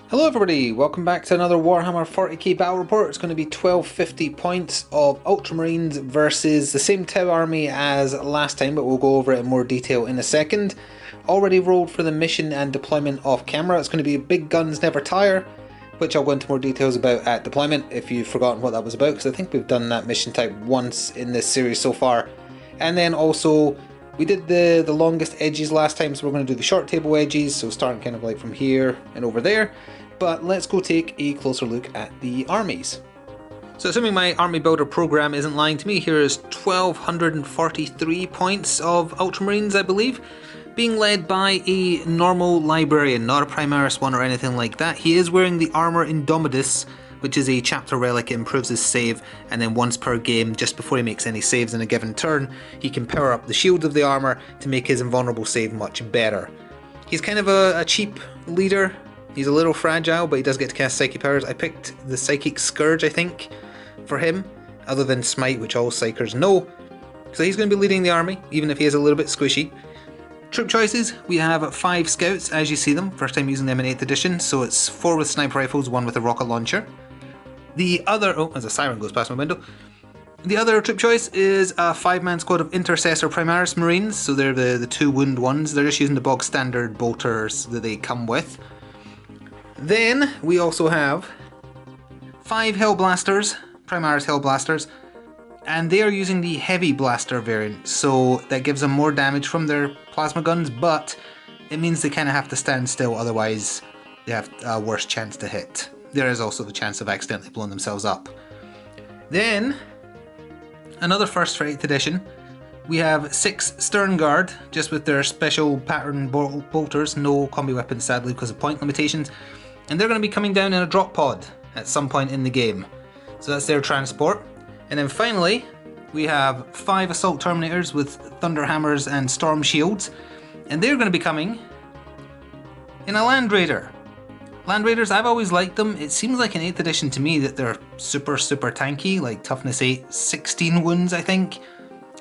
Hello everybody, welcome back to another Warhammer 40k battle report. It's going to be 1250 points of Ultramarines versus the same Tau army as last time, but we'll go over it in more detail in a second. Already rolled for the mission and deployment off camera. It's going to be Big Guns Never Tire, which I'll go into more details about at deployment if you've forgotten what that was about, because I think we've done that mission type once in this series so far. And then also, we did the longest edges last time, so we're going to do the short table edges, so starting kind of like from here and over there. But let's go take a closer look at the armies. So assuming my army builder program isn't lying to me, here is 1243 points of Ultramarines, I believe, being led by a normal librarian, not a Primaris one or anything like that. He is wearing the armor Indomitus, which is a chapter relic. It improves his save, and then once per game, just before he makes any saves in a given turn, he can power up the shield of the armor to make his invulnerable save much better. He's kind of a cheap leader. He's a little fragile, but he does get to cast Psychic powers. I picked the Psychic Scourge, I think, for him, other than Smite, which all Psychers know. So he's going to be leading the army, even if he is a little bit squishy. Troop choices, we have 5 scouts, as you see them. First time using them in 8th edition, so it's 4 with sniper rifles, 1 with a rocket launcher. The other, oh, as a siren goes past my window. The other troop choice is a 5-man squad of Intercessor Primaris Marines, so they're the 2 wound ones. They're just using the bog standard bolters that they come with. Then we also have 5 Hellblasters, Primaris Hellblasters, and they are using the Heavy Blaster variant, so that gives them more damage from their plasma guns, but it means they kind of have to stand still, otherwise they have a worse chance to hit. There is also the chance of accidentally blowing themselves up. Then, another first for 8th edition, we have 6 Stern Guard, just with their special pattern bolters, no combi weapons sadly because of point limitations. And they're going to be coming down in a drop pod at some point in the game. So that's their transport. And then finally, we have 5 Assault Terminators with Thunder Hammers and Storm Shields. And they're going to be coming in a Land Raider. Land Raiders, I've always liked them. It seems like in 8th edition to me that they're super tanky, like toughness 8, 16 wounds I think,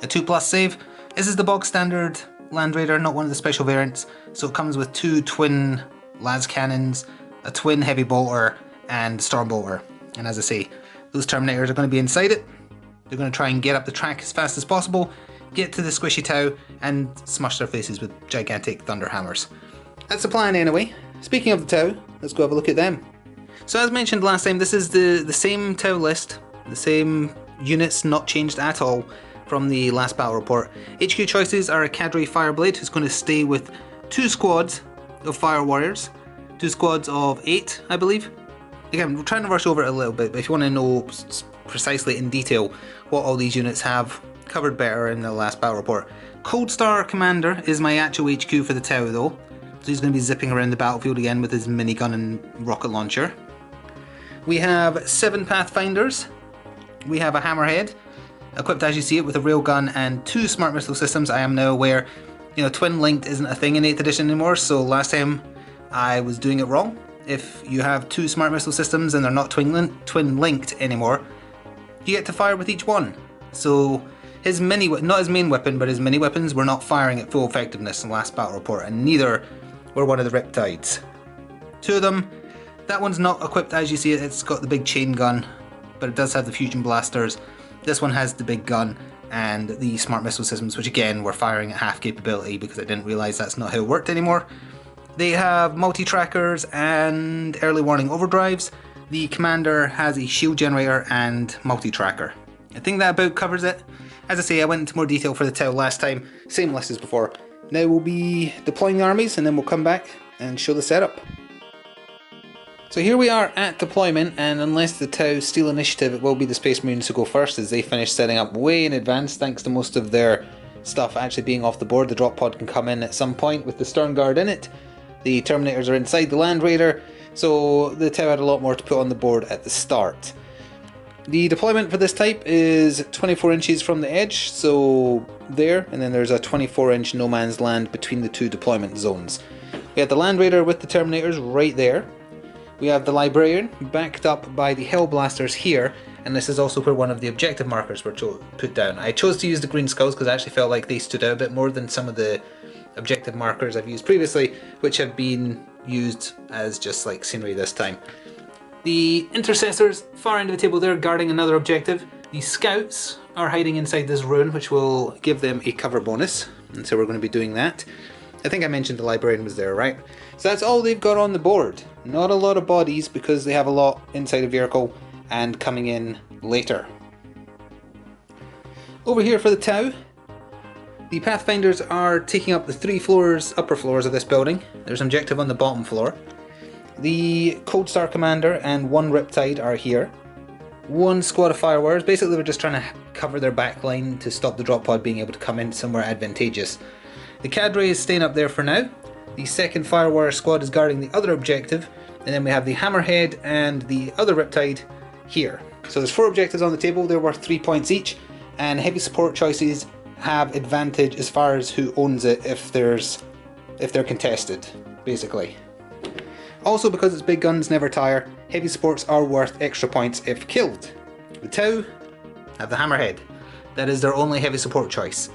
a 2+ save. This is the bog standard Land Raider, not one of the special variants. So it comes with 2 twin las cannons, a twin heavy bolter, and storm bolter. And as I say, those Terminators are going to be inside it. They're going to try and get up the track as fast as possible, get to the squishy Tau, and smush their faces with gigantic thunder hammers. That's the plan anyway. Speaking of the Tau, let's go have a look at them. So as mentioned last time, this is the same Tau list, the same units, not changed at all from the last battle report. HQ choices are a Cadre Fireblade, who's going to stay with 2 squads of Fire Warriors, 2 squads of 8, I believe. Again, we're trying to rush over it a little bit, but if you want to know precisely in detail what all these units have, covered better in the last battle report. Cold Star Commander is my actual HQ for the Tau though, so he's going to be zipping around the battlefield again with his minigun and rocket launcher. We have 7 Pathfinders. We have a Hammerhead, equipped as you see it with a railgun and 2 smart missile systems. I am now aware, twin linked isn't a thing in 8th edition anymore, so last time I was doing it wrong. If you have 2 smart missile systems and they're not twin linked anymore, you get to fire with each one. So his not his main weapon, but his mini weapons were not firing at full effectiveness in the last battle report, and neither were one of the Riptides. 2 of them, that one's not equipped as you see it. It's got the big chain gun, but it does have the fusion blasters. This one has the big gun and the smart missile systems, which again were firing at half capability because I didn't realise that's not how it worked anymore. They have multi-trackers and early warning overdrives. The commander has a shield generator and multi-tracker. I think that about covers it. As I say, I went into more detail for the Tau last time, same list as before. Now we'll be deploying the armies and then we'll come back and show the setup. So here we are at deployment, and unless the Tau steal initiative, it will be the Space Marines who go first as they finish setting up way in advance thanks to most of their stuff actually being off the board. The drop pod can come in at some point with the Stern Guard in it. The Terminators are inside the Land Raider, so the Tau had a lot more to put on the board at the start. The deployment for this type is 24 inches from the edge, so there, and then there's a 24-inch no man's land between the 2 deployment zones. We have the Land Raider with the Terminators right there. We have the Librarian backed up by the Hellblasters here, and this is also where one of the objective markers were put down. I chose to use the Green Skulls because I actually felt like they stood out a bit more than some of the objective markers I've used previously, which have been used as just like scenery this time. The intercessors, far end of the table there, guarding another objective. The scouts are hiding inside this ruin, which will give them a cover bonus, and so we're going to be doing that. I think I mentioned the librarian was there, right? So that's all they've got on the board. Not a lot of bodies because they have a lot inside a vehicle and coming in later. Over here for the Tau, the Pathfinders are taking up the 3 floors, upper floors of this building. There's an objective on the bottom floor. The Cold Star Commander and 1 Riptide are here. 1 squad of Firewires. Basically we're just trying to cover their backline to stop the drop pod being able to come in somewhere advantageous. The Cadre is staying up there for now. The 2nd Firewire squad is guarding the other objective. And then we have the Hammerhead and the other Riptide here. So there's 4 objectives on the table, they're worth 3 points each. And heavy support choices have advantage as far as who owns it if they're contested, basically. Also, because it's big guns never tire, heavy supports are worth extra points if killed. The Tau have the Hammerhead. That is their only heavy support choice.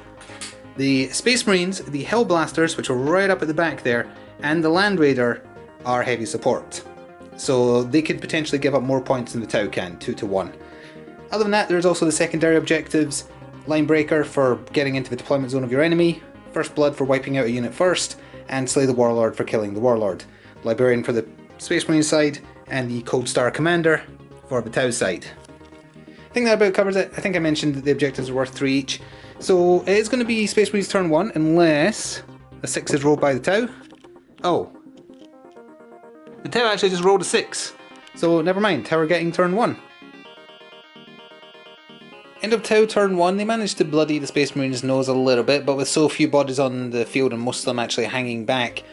The Space Marines, the Hellblasters, which are right up at the back there, and the Land Raider are heavy support. So they could potentially give up more points than the Tau can, 2 to 1. Other than that, there's also the secondary objectives. Linebreaker for getting into the deployment zone of your enemy, First Blood for wiping out a unit first, and Slay the Warlord for killing the Warlord. Librarian for the Space Marine side, and the Cold Star Commander for the Tau side. I think that about covers it. I think I mentioned that the objectives are worth 3 each. So it is going to be Space Marine's turn 1, unless a 6 is rolled by the Tau. Oh. The Tau actually just rolled a 6. So never mind, Tau are getting turn 1. End of Tau turn 1, they managed to bloody the Space Marine's nose a little bit, but with so few bodies on the field and most of them actually hanging back,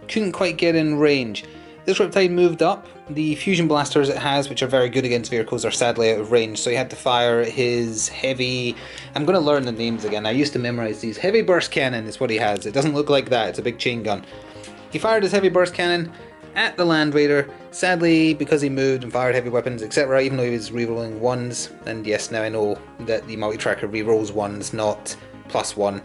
couldn't quite get in range. This Riptide moved up. The fusion blasters it has, which are very good against vehicles, are sadly out of range, so he had to fire his heavy... I'm going to learn the names again, I used to memorise these. Heavy burst cannon is what he has. It doesn't look like that, it's a big chain gun. He fired his heavy burst cannon at the Land Raider, sadly because he moved and fired heavy weapons, etc., even though he was rerolling 1s, and yes, now I know that the multi-tracker rerolls 1s, not +1.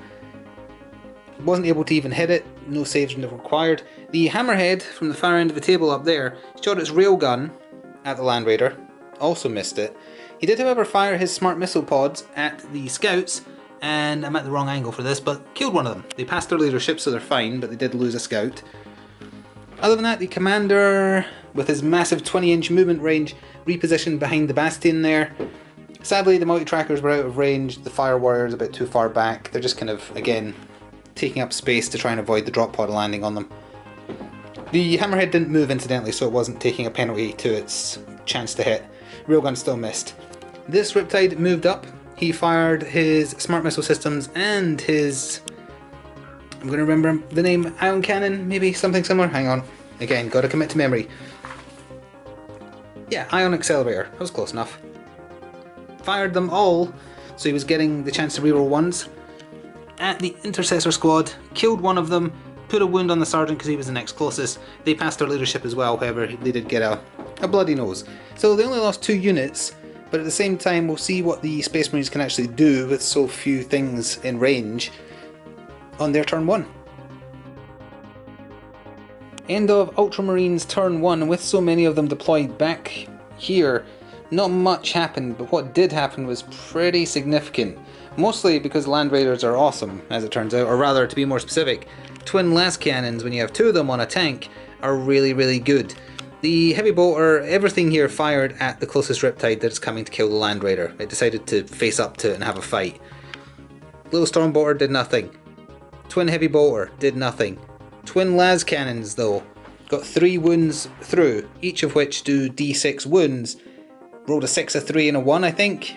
Wasn't able to even hit it, no saves were required. The Hammerhead from the far end of the table up there shot its railgun at the Land Raider, also missed it. He did however fire his smart missile pods at the scouts, and I'm at the wrong angle for this, but killed one of them. They passed their leadership so they're fine, but they did lose a scout. Other than that, the Commander, with his massive 20-inch movement range, repositioned behind the Bastion there. Sadly, the multi-trackers were out of range, the Fire Warriors a bit too far back. They're just kind of, again, taking up space to try and avoid the drop pod landing on them. The Hammerhead didn't move incidentally, so it wasn't taking a penalty to its chance to hit. Railgun still missed. This Riptide moved up. He fired his smart missile systems and his... I'm going to remember the name, Ion Cannon, maybe something similar. Hang on. Again, got to commit to memory. Yeah, Ion Accelerator. That was close enough. Fired them all, so he was getting the chance to reroll 1s. At the Intercessor squad, killed one of them, put a wound on the Sergeant because he was the next closest. They passed their leadership as well, however, they did get a bloody nose. So they only lost 2 units, but at the same time we'll see what the Space Marines can actually do with so few things in range on their turn 1. End of Ultramarines turn 1, and with so many of them deployed back here, not much happened, but what did happen was pretty significant. Mostly because Land Raiders are awesome, as it turns out, or rather, to be more specific, twin las cannons, when you have 2 of them on a tank, are really, really good. The heavy bolter, everything here fired at the closest Riptide that's coming to kill the Land Raider. It decided to face up to it and have a fight. Little Storm Bolter did nothing. Twin heavy bolter did nothing. Twin las cannons though, got 3 wounds through, each of which do d6 wounds. Rolled a 6, a 3 and a 1 I think.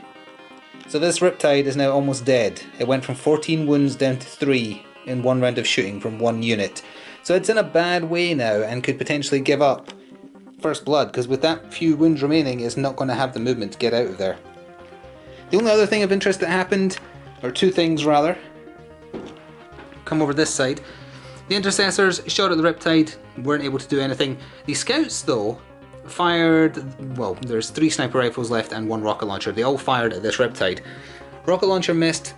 So this Riptide is now almost dead. It went from 14 wounds down to 3 in 1 round of shooting from 1 unit. So it's in a bad way now and could potentially give up First Blood, because with that few wounds remaining it's not going to have the movement to get out of there. The only other thing of interest that happened, or 2 things rather, come over this side. The Intercessors shot at the Riptide, weren't able to do anything. The Scouts though fired, well, there's 3 sniper rifles left and 1 rocket launcher. They all fired at this Riptide. Rocket launcher missed.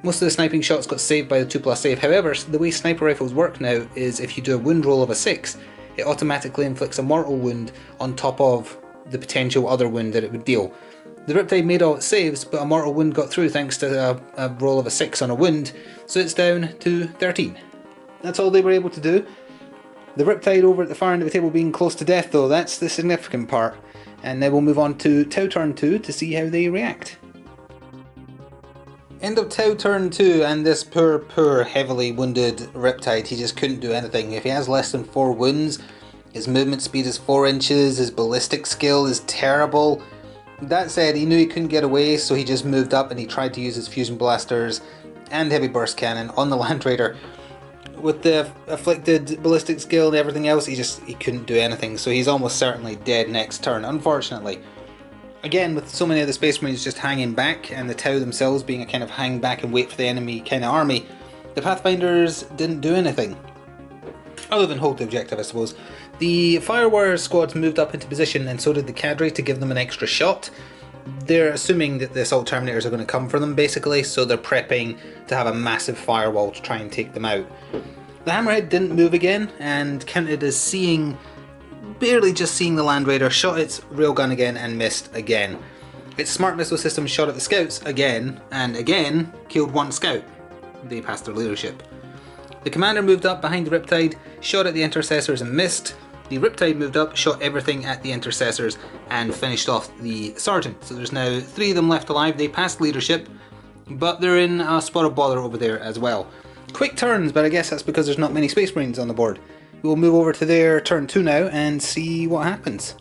Most of the sniping shots got saved by the 2+ save. However, the way sniper rifles work now is if you do a wound roll of a 6, it automatically inflicts a mortal wound on top of the potential other wound that it would deal. The Riptide made all its saves, but a mortal wound got through thanks to a roll of a 6 on a wound, so it's down to 13. That's all they were able to do. The Riptide over at the far end of the table being close to death though, that's the significant part. And now we'll move on to Tau turn 2 to see how they react. End of Tau turn 2, and this poor heavily wounded Riptide, he just couldn't do anything. If he has less than 4 wounds, his movement speed is 4 inches, his ballistic skill is terrible. That said, he knew he couldn't get away, so he just moved up and he tried to use his fusion blasters and heavy burst cannon on the Land Raider. With the afflicted ballistic skill and everything else, he couldn't do anything, so he's almost certainly dead next turn, unfortunately. Again, with so many of the Space Marines just hanging back, and the Tau themselves being a kind of hang back and wait for the enemy kind of army, the Pathfinders didn't do anything. Other than hold the objective, I suppose. The Fire Warrior squads moved up into position, and so did the Cadre to give them an extra shot. They're assuming that the Assault Terminators are going to come for them, basically, so they're prepping to have a massive firewall to try and take them out. The Hammerhead didn't move again, and counted as barely just seeing the Land Raider, shot its railgun again and missed again. Its smart missile system shot at the scouts again, and again killed one scout. They passed their leadership. The commander moved up behind the Riptide, shot at the intercessors and missed. The Riptide moved up, shot everything at the intercessors and finished off the sergeant. So there's now 3 of them left alive. They passed leadership, but they're in a spot of bother over there as well. Quick turns, but I guess that's because there's not many Space Marines on the board. We'll move over to their turn 2 now and see what happens.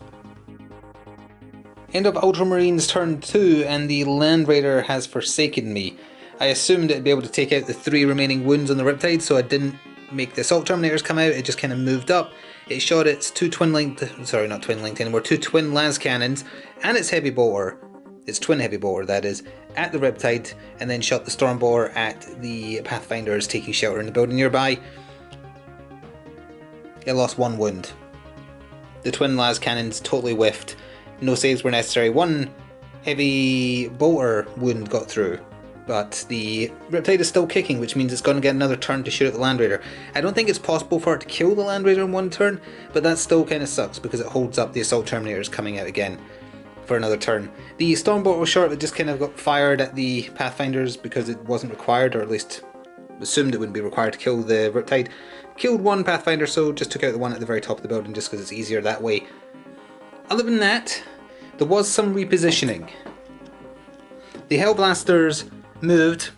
End of Ultramarines turn 2, and the Land Raider has forsaken me. I assumed it'd be able to take out the 3 remaining wounds on the Riptide, so I didn't make the Assault Terminators come out, it just kind of moved up. It shot its 2 twin las cannons and its heavy bolter, its twin heavy bolter that is, at the Riptide, and then shot the storm bolter at the Pathfinders taking shelter in the building nearby. It lost 1 wound. The twin las cannons totally whiffed. No saves were necessary. 1 heavy bolter wound got through. But the Riptide is still kicking, which means it's going to get another turn to shoot at the Land Raider. I don't think it's possible for it to kill the Land Raider in 1 turn, but that still kind of sucks because it holds up the Assault Terminators coming out again for another turn. The Stormbolt was short, it just kind of got fired at the Pathfinders because it wasn't required, or at least assumed it wouldn't be required to kill the Riptide. Killed 1 Pathfinder, so just took out the one at the very top of the building just because it's easier that way. Other than that, there was some repositioning. The Hellblasters moved,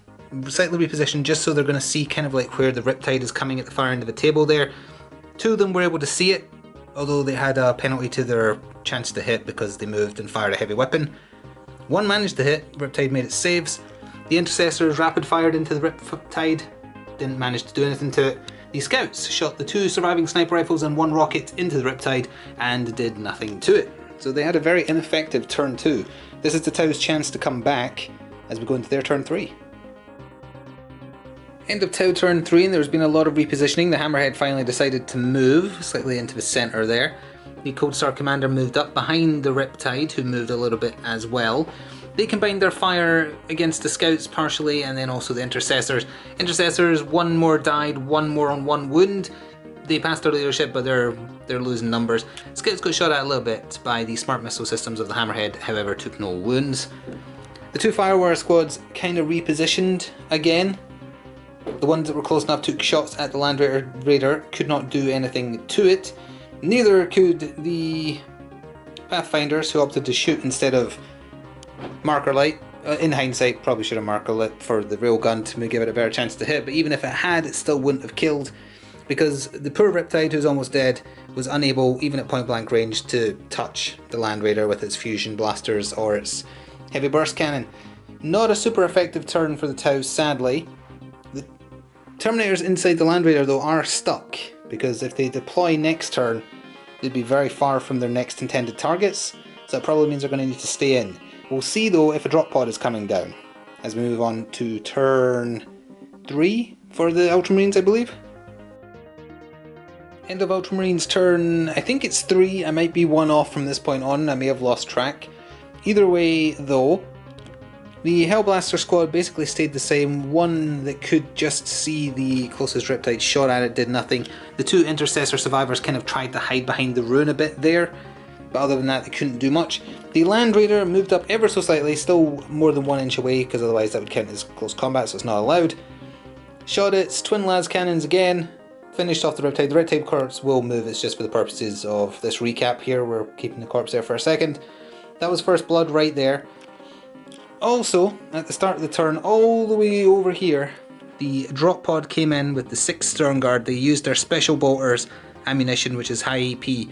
slightly repositioned, just so they're going to see kind of like where the Riptide is coming at the far end of the table there. 2 of them were able to see it, although they had a penalty to their chance to hit because they moved and fired a heavy weapon. 1 managed to hit, Riptide made its saves. The Intercessors rapid fired into the Riptide, didn't manage to do anything to it. The Scouts shot the 2 surviving sniper rifles and 1 rocket into the Riptide and did nothing to it. So they had a very ineffective turn 2. This is the Tau's chance to come back as we go into their turn 3. End of Tau turn 3, and there's been a lot of repositioning. The Hammerhead finally decided to move slightly into the centre there. The Cold Star Commander moved up behind the Riptide, who moved a little bit as well. They combined their fire against the Scouts partially, and then also the Intercessors. Intercessors, 1 more died, 1 more on 1 wound. They passed their leadership, but they're losing numbers. Scouts got shot at a little bit by the smart missile systems of the Hammerhead, however took no wounds. The 2 Fire Warrior squads kind of repositioned again. The ones that were close enough took shots at the Land Raider, could not do anything to it. Neither could the Pathfinders, who opted to shoot instead of marker light. In hindsight, probably should have marker lit for the railgun to give it a better chance to hit, but even if it had, it still wouldn't have killed, because the poor Riptide, who's almost dead, was unable, even at point blank range, to touch the Land Raider with its fusion blasters or its heavy burst cannon. Not a super effective turn for the Tau, sadly. The Terminators inside the Land Raider, though, are stuck, because if they deploy next turn, they'd be very far from their next intended targets, so that probably means they're going to need to stay in. We'll see, though, if a drop pod is coming down, as we move on to turn 3 for the Ultramarines, I believe. End of Ultramarines turn, I think it's 3, I might be 1 off from this point on, I may have lost track. Either way, though, The Hellblaster squad basically stayed the same. One that could just see the closest Riptide shot at it did nothing. The two Intercessor survivors kind of tried to hide behind the ruin a bit there, but other than that they couldn't do much. The Land Raider moved up ever so slightly, still more than 1 inch away, because otherwise that would count as close combat, so it's not allowed. Shot its twin las cannons again, finished off the Riptide. The Riptide corpse will move, it's just for the purposes of this recap here, we're keeping the corpse there for a second. That was first blood right there. Also, at the start of the turn, all the way over here, the drop pod came in with the 6th Stern Guard. They used their special bolters ammunition, which is high EP,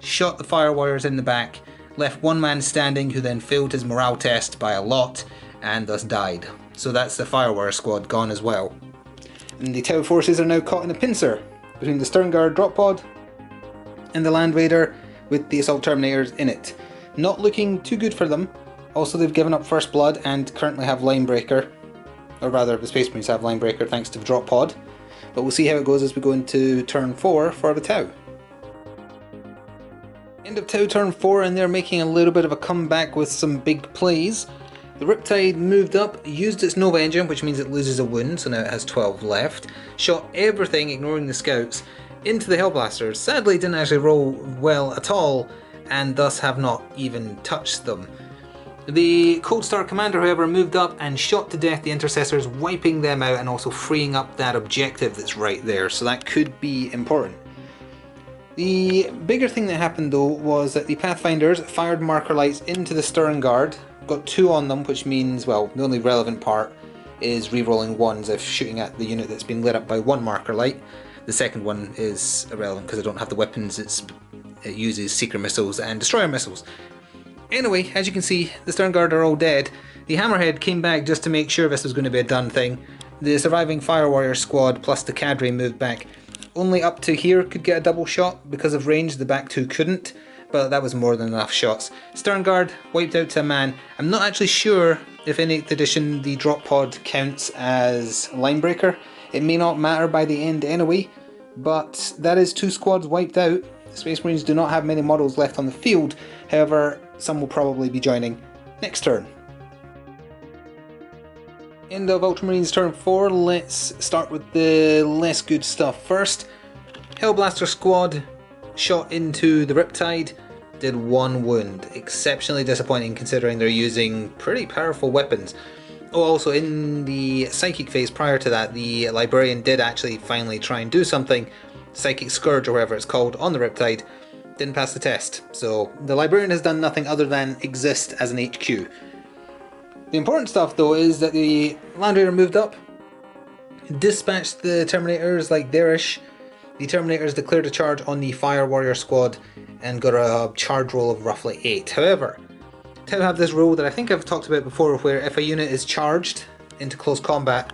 shot the Fire Warriors in the back, left one man standing who then failed his morale test by a lot and thus died. So that's the Fire Warrior squad gone as well. And the Tau forces are now caught in a pincer between the Stern Guard drop pod and the Land Raider with the Assault Terminators in it. Not looking too good for them. Also, they've given up First Blood and currently have Linebreaker, or rather the Space Marines have Linebreaker thanks to the drop pod, but we'll see how it goes as we go into turn 4 for the Tau. End of Tau turn 4, and they're making a little bit of a comeback with some big plays. The Riptide moved up, used its Nova engine, which means it loses a wound, so now it has 12 left, shot everything, ignoring the scouts, into the Hellblasters. Sadly didn't actually roll well at all, and thus have not even touched them. The Cold Star Commander, however, moved up and shot to death the Intercessors, wiping them out and also freeing up that objective that's right there, so that could be important. The bigger thing that happened though was that the Pathfinders fired marker lights into the Stern Guard, got 2 on them, which means, well, the only relevant part is rerolling 1s if shooting at the unit that's been lit up by 1 marker light. The second one is irrelevant because I don't have the weapons, it uses Seeker missiles and Destroyer missiles. Anyway, as you can see, the Stern Guard are all dead. The Hammerhead came back just to make sure this was going to be a done thing. The surviving Fire Warrior squad plus the Cadre moved back. Only up to here could get a double shot because of range, the back 2 couldn't, but that was more than enough shots. Stern Guard wiped out to a man. I'm not actually sure if in 8th edition the drop pod counts as Linebreaker. It may not matter by the end anyway, but that is 2 squads wiped out. The Space Marines do not have many models left on the field, however, some will probably be joining next turn. End of Ultramarines turn 4, let's start with the less good stuff first. Hellblaster squad shot into the Riptide, did 1 wound. Exceptionally disappointing considering they're using pretty powerful weapons. Oh, also in the Psychic phase prior to that, the Librarian did actually finally try and do something. Psychic Scourge or whatever it's called on the Riptide. Didn't pass the test, so the Librarian has done nothing other than exist as an HQ. The important stuff though is that the Land Raider moved up, dispatched the Terminators like they're-ish. The Terminators declared a charge on the Fire Warrior squad and got a charge roll of roughly 8. However, Tau have this rule that I think I've talked about before, where if a unit is charged into close combat,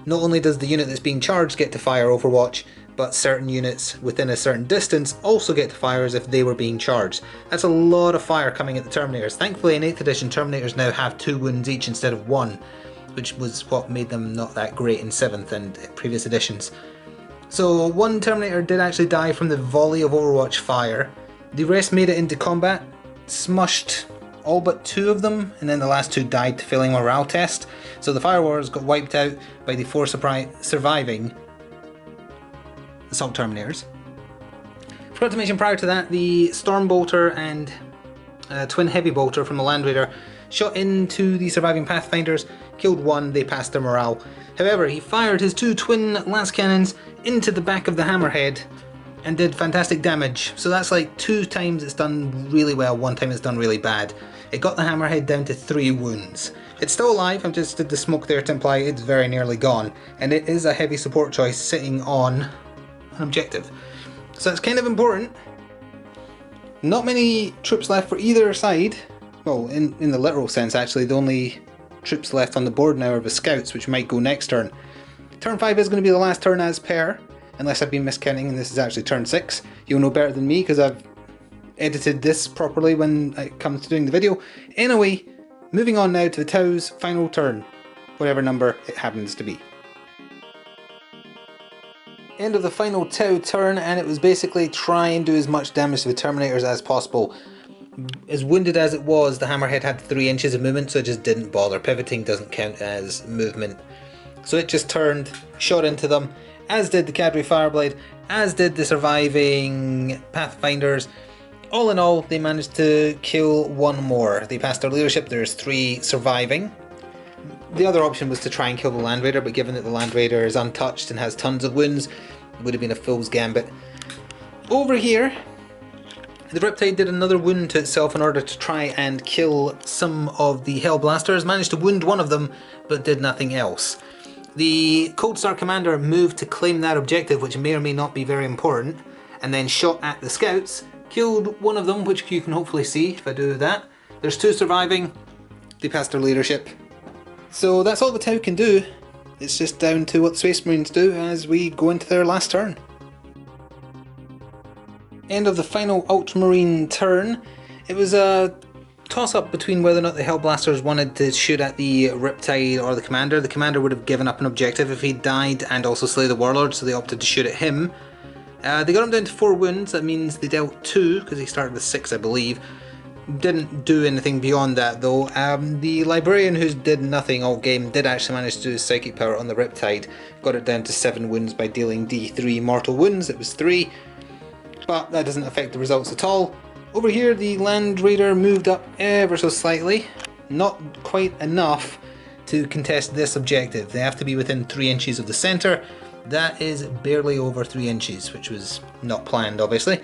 not only does the unit that's being charged get to fire Overwatch, but certain units within a certain distance also get to fire as if they were being charged. That's a lot of fire coming at the Terminators. Thankfully in 8th edition Terminators now have 2 wounds each instead of 1, which was what made them not that great in 7th and previous editions. So 1 Terminator did actually die from the volley of Overwatch fire. The rest made it into combat, smushed all but 2 of them, and then the last 2 died to failing morale test. So the Fire Warriors got wiped out by the 4 surviving Assault Terminators. Forgot to mention prior to that, the Storm Bolter and Twin Heavy Bolter from the Land Raider shot into the surviving Pathfinders, killed 1, they passed their morale. However, he fired his 2 twin las cannons into the back of the Hammerhead and did fantastic damage. So that's like 2 times it's done really well, 1 time it's done really bad. It got the Hammerhead down to 3 wounds. It's still alive, I've just did the smoke there to imply it's very nearly gone, and it is a heavy support choice sitting on an objective. So that's kind of important. Not many troops left for either side. Well, in the literal sense actually, the only troops left on the board now are the scouts, which might go next turn. Turn 5 is going to be the last turn as per, unless I've been miscounting and this is actually turn 6. You'll know better than me because I've edited this properly when it comes to doing the video. Anyway, moving on now to the Tau's final turn, whatever number it happens to be. End of the final Tau turn, and it was basically try and do as much damage to the Terminators as possible. As wounded as it was, the hammerhead had 3 inches of movement, so it just didn't bother. Pivoting doesn't count as movement. So it just turned, shot into them, as did the Cadre Fireblade, as did the surviving Pathfinders. All in all, they managed to kill one more. They passed their leadership, there's 3 surviving. The other option was to try and kill the Land Raider, but given that the Land Raider is untouched and has tons of wounds, it would have been a fool's gambit. Over here, the Riptide did another wound to itself in order to try and kill some of the Hellblasters, managed to wound one of them, but did nothing else. The Cold Star Commander moved to claim that objective, which may or may not be very important, and then shot at the scouts, killed one of them, which you can hopefully see if I do that. There's 2 surviving, they passed their leadership. So that's all the Tau can do. It's just down to what the Space Marines do as we go into their last turn. End of the final Ultramarine turn. It was a toss-up between whether or not the Hellblasters wanted to shoot at the Riptide or the Commander. The Commander would have given up an objective if he died and also slay the Warlord, so they opted to shoot at him. They got him down to 4 wounds, that means they dealt 2, because he started with 6 I believe. Didn't do anything beyond that though. The Librarian, who did nothing all game, did actually manage to do his Psychic Power on the Riptide. Got it down to 7 wounds by dealing D3 mortal wounds, it was 3. But that doesn't affect the results at all. Over here the Land Raider moved up ever so slightly. Not quite enough to contest this objective. They have to be within 3 inches of the centre. That is barely over 3 inches, which was not planned obviously.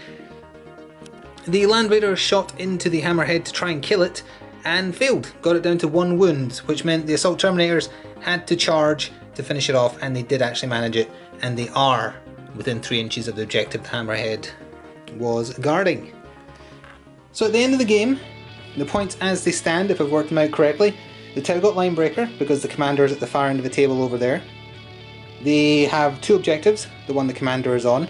The Land Raider shot into the Hammerhead to try and kill it, and failed. Got it down to 1 wound, which meant the Assault Terminators had to charge to finish it off, and they did actually manage it, and they are within 3 inches of the objective the Hammerhead was guarding. So at the end of the game, the points as they stand, if I've worked them out correctly, the Tau got Linebreaker because the Commander is at the far end of the table over there. They have 2 objectives, the one the Commander is on,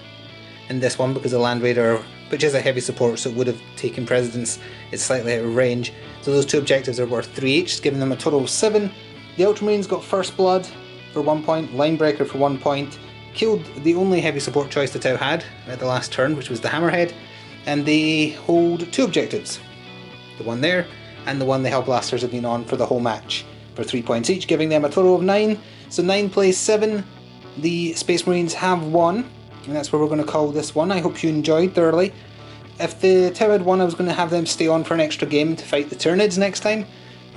and this one because the Land Raider, which is a heavy support, so it would have taken precedence, it's slightly out of range. So those 2 objectives are worth 3 each, giving them a total of 7. The Ultramarines got First Blood for 1 point, Linebreaker for 1 point, killed the only heavy support choice the Tau had at the last turn, which was the Hammerhead, and they hold 2 objectives. The one there, and the one the Hellblasters have been on for the whole match, for 3 points each, giving them a total of 9. So 9 plays 7, the Space Marines have won. And that's where we're going to call this one. I hope you enjoyed thoroughly. If the Tau had won, I was going to have them stay on for an extra game to fight the Tyranids next time.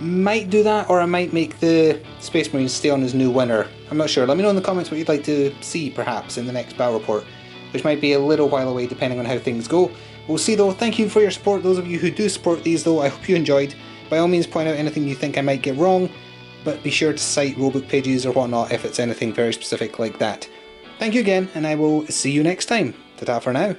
Might do that, or I might make the Space Marines stay on as new winner. I'm not sure. Let me know in the comments what you'd like to see, perhaps, in the next battle report, which might be a little while away depending on how things go. We'll see though. Thank you for your support. Those of you who do support these though, I hope you enjoyed. By all means, point out anything you think I might get wrong, but be sure to cite rulebook pages or whatnot if it's anything very specific like that. Thank you again, and I will see you next time. Ta-ta for now.